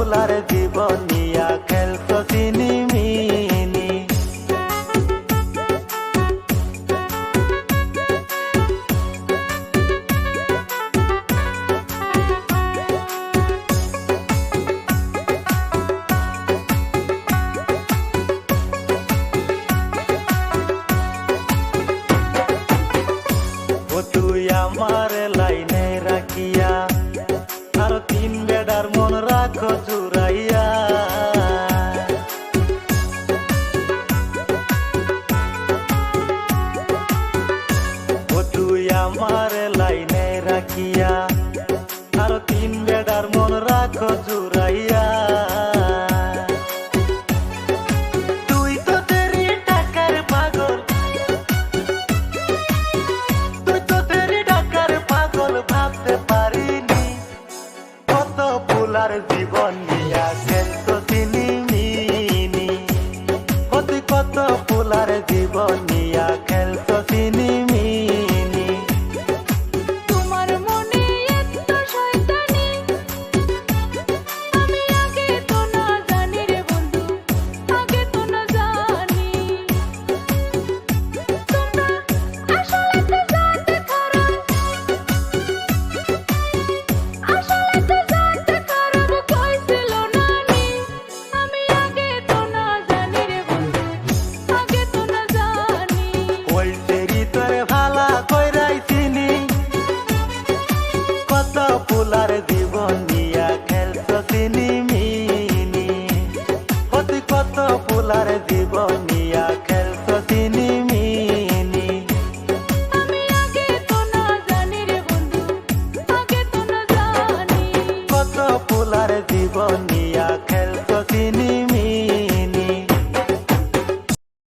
Fuller জীবন নিয়া খেলতো চিনিমিনি। ও তুই আমার লাইনে রাখিয়া আর তিন বেড়ার মন রাখো জুড়াইয়া। ও তুই আমার লাইনে রাখিয়া আর তিন বেড়ার মন রাখো জুড়াইয়া। তুই তো তেরি টাকার পাগল, তুই তো তেরি টাকার পাগল, ভাবতে পারিনি কত ফুলার জীবন নিয়া খেলতো চিনিমিনি। ও তুই কত ফুলার জীবন নিয়া খেলতো চিনিমিনি। তোমার মনে এত শয়তানি আমি আগে তো না জানি রে বন্ধু, আগে তো না জানি। তোমরা আসলে তো জানতে খারাপ, আসলে তো জানতে খারাপ কইছিল নানি। আমি আগে তো না জানি রে বন্ধু, আগে তো না জানি। ওই তেরি তোরে